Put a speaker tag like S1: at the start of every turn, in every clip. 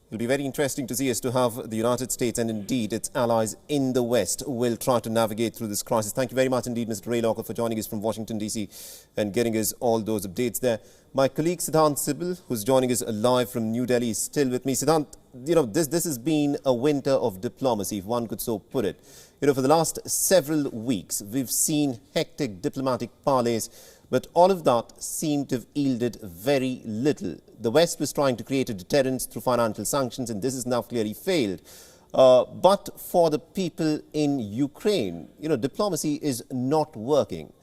S1: It'll be very interesting to see as to how the United States and indeed its allies in the West will try to navigate through this crisis. Thank you very much indeed, Mr. Ray Locker, for joining us from Washington, D.C. and getting us all those updates there. My colleague Siddhant Sibal, who's joining us live from New Delhi, is still with me. Siddhant, this has been a winter of diplomacy, if one could so put it. For the last several weeks, we've seen hectic diplomatic parleys, but all of that seemed to have yielded very little. The West was trying to create a deterrence through financial sanctions, and this has now clearly failed. But for the people in Ukraine, diplomacy is not working.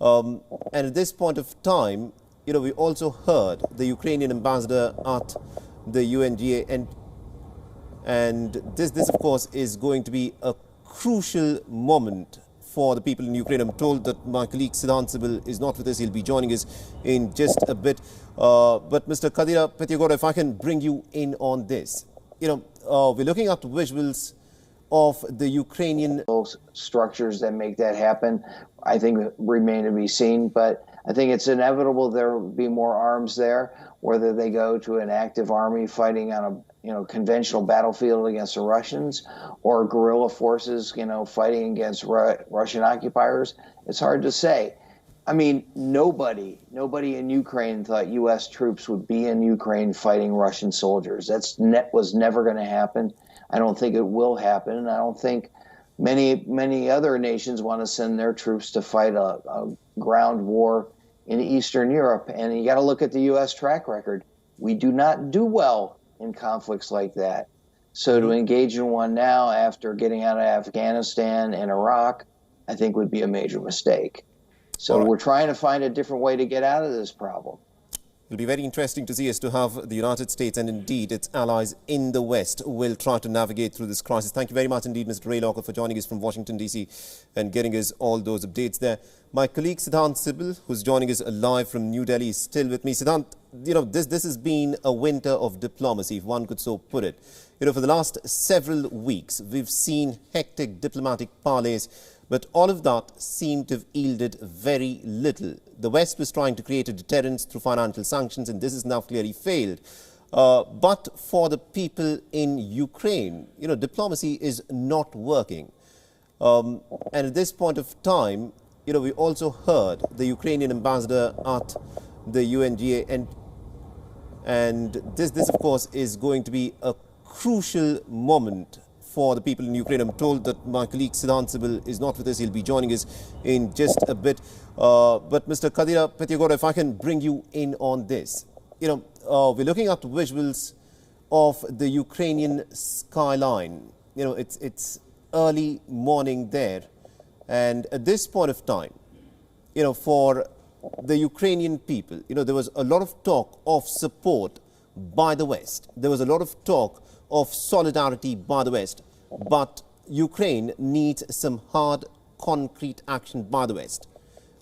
S1: And at this point of time, we also heard the Ukrainian ambassador at the UNGA, and this of course is going to be a crucial moment for the people in Ukraine. I'm told that my colleague Siddhant Sibal is not with us. He'll be joining us in just a bit. But Mr. Kadira, Pethiyagoda, if I can bring you in on this. We're looking at visuals of the Ukrainian
S2: structures that make that happen, I think, remain to be seen. But I think it's inevitable there will be more arms there, whether they go to an active army fighting on a conventional battlefield against the Russians, or guerrilla forces, fighting against Russian occupiers. It's hard to say. I mean, nobody in Ukraine thought U.S. troops would be in Ukraine fighting Russian soldiers. Was never going to happen. I don't think it will happen. And I don't think many other nations want to send their troops to fight a ground war in Eastern Europe. And you got to look at the U.S. track record. We do not do well in conflicts like that. So to engage in one now after getting out of Afghanistan and Iraq, I think would be a major mistake. So we're trying to find a different way to get out of this problem.
S1: It'll be very interesting to see as to how the United States and indeed its allies in the West will try to navigate through this crisis. Thank you very much indeed, Mr. Ray Locker, for joining us from Washington, D.C. and getting us all those updates there. My colleague Siddhant Sibal, who's joining us live from New Delhi, is still with me. Siddhant, this has been a winter of diplomacy, if one could so put it. For the last several weeks, we've seen hectic diplomatic parleys, but all of that seemed to have yielded very little. The West was trying to create a deterrence through financial sanctions, and this has now clearly failed. But for the people in Ukraine, diplomacy is not working. And at this point of time, we also heard the Ukrainian ambassador at the UNGA, and this of course is going to be a crucial moment for the people in Ukraine. I'm told that my colleague Siddhant Sibal is not with us. He'll be joining us in just a bit. But Mr. Kadira, Pethiyagoda, if I can bring you in on this. We're looking at visuals of the Ukrainian skyline. It's early morning there. And at this point of time, for the Ukrainian people, there was a lot of talk of support by the West. There was a lot of talk of solidarity by the West, but Ukraine needs some hard, concrete action by the West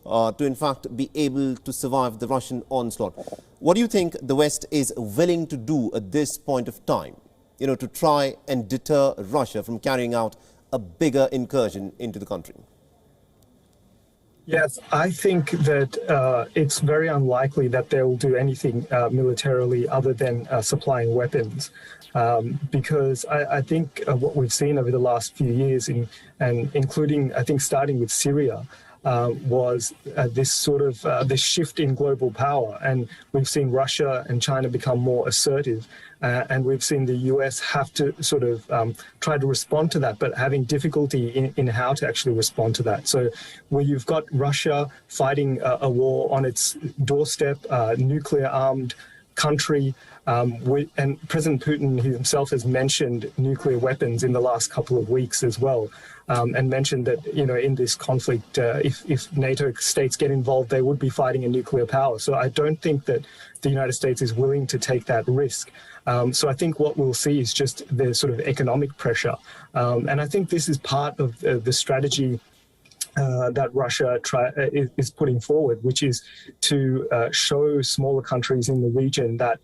S1: to, in fact, be able to survive the Russian onslaught. What do you think the West is willing to do at this point of time, to try and deter Russia from carrying out a bigger incursion into the country?
S3: Yes, I think that it's very unlikely that they will do anything militarily other than supplying weapons, because I think what we've seen over the last few years, and including, I think, starting with Syria, was this sort of this shift in global power. And we've seen Russia and China become more assertive. And we've seen the US have to sort of try to respond to that, but having difficulty in how to actually respond to that. So where you've got Russia fighting a war on its doorstep, nuclear-armed country, and President Putin himself has mentioned nuclear weapons in the last couple of weeks as well, and mentioned that, in this conflict, if NATO states get involved, they would be fighting a nuclear power. So I don't think that the United States is willing to take that risk. So I think what we'll see is just the sort of economic pressure. And I think this is part of the strategy that Russia is putting forward, which is to show smaller countries in the region that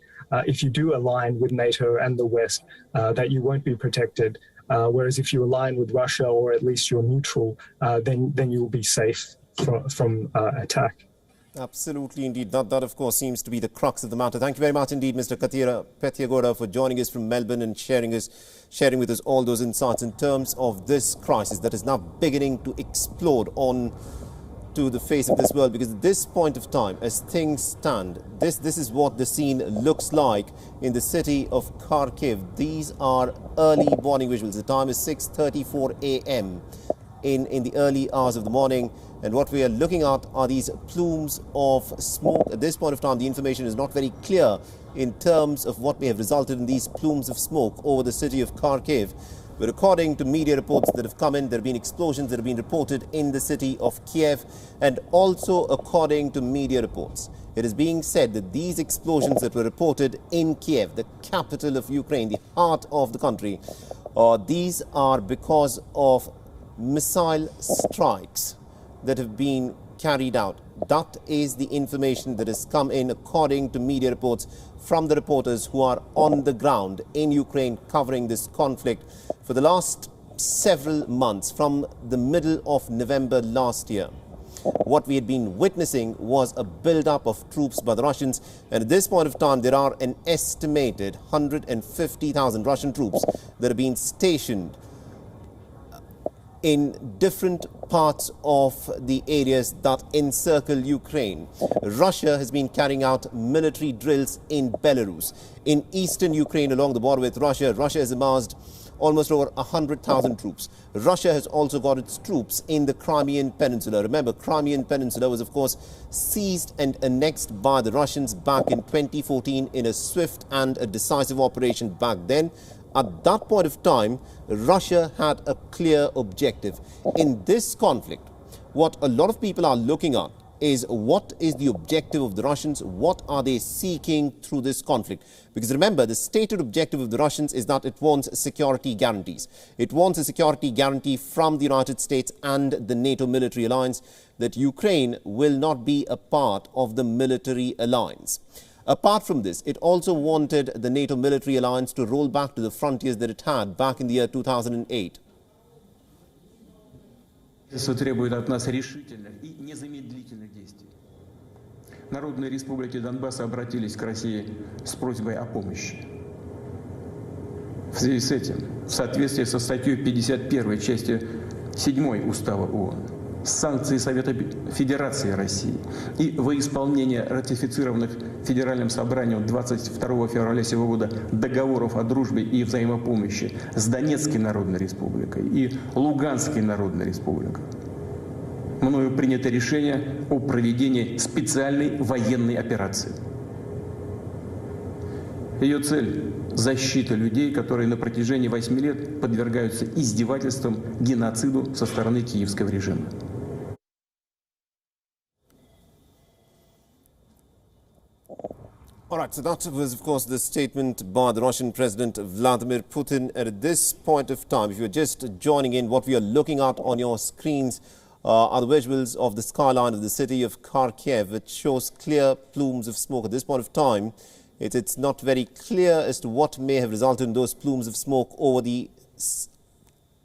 S3: if you do align with NATO and the West, that you won't be protected. Whereas if you align with Russia, or at least you're neutral, then you will be safe from attack.
S1: Absolutely, indeed. That, of course, seems to be the crux of the matter. Thank you very much indeed, Mr. Kadira Pethiyagoda, for joining us from Melbourne and sharing with us all those insights in terms of this crisis that is now beginning to explode on to the face of this world. Because at this point of time, as things stand, this is what the scene looks like in the city of Kharkiv. These are early morning visuals. The time is 6:34 a.m. in the early hours of the morning. And what we are looking at are these plumes of smoke. At this point of time, the information is not very clear in terms of what may have resulted in these plumes of smoke over the city of Kharkiv. But according to media reports that have come in, there have been explosions that have been reported in the city of Kiev. And also according to media reports, it is being said that these explosions that were reported in Kiev, the capital of Ukraine, the heart of the country, these are because of missile strikes that have been carried out. That is the information that has come in according to media reports from the reporters who are on the ground in Ukraine covering this conflict for the last several months, from the middle of November last year. What we had been witnessing was a build-up of troops by the Russians, and at this point of time there are an estimated 150,000 Russian troops that have been stationed in different parts of the areas that encircle Ukraine. Russia has been carrying out military drills in Belarus. In eastern Ukraine, along the border with Russia, Russia has amassed almost over 100,000 troops. Russia has also got its troops in the Crimean Peninsula. Remember, Crimean Peninsula was, of course, seized and annexed by the Russians back in 2014 in a swift and a decisive operation back then. At that point of time, Russia had a clear objective. In this conflict, what a lot of people are looking at is what is the objective of the Russians? What are they seeking through this conflict? Because remember, the stated objective of the Russians is that it wants security guarantees. It wants a security guarantee from the United States and the NATO military alliance that Ukraine will not be a part of the military alliance. Apart from this, it also wanted the NATO military alliance to roll back to the frontiers that it had back in the year 2008.
S4: Требует от нас решительных и незамедлительных действий. Народные республики Донбасса обратились к России с просьбой о помощи. В связи с этим, в соответствии со статьей 51 части 7 Устава ООН, санкции Совета Федерации России и во исполнение ратифицированных Федеральным собранием 22 февраля сего года договоров о дружбе и взаимопомощи с Донецкой Народной Республикой и Луганской Народной Республикой, мною принято решение о проведении специальной военной операции. Ее цель – защита людей, которые на протяжении 8 лет подвергаются издевательствам, геноциду со стороны киевского режима.
S1: All right, so that was, of course, the statement by the Russian President Vladimir Putin. And at this point of time, if you're just joining in, what we are looking at on your screens are the visuals of the skyline of the city of Kharkiv. It shows clear plumes of smoke. At this point of time, it's not very clear as to what may have resulted in those plumes of smoke over the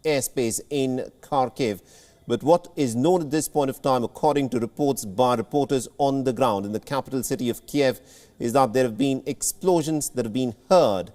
S1: airspace in Kharkiv. But what is known at this point of time, according to reports by reporters on the ground in the capital city of Kiev, is that there have been explosions that have been heard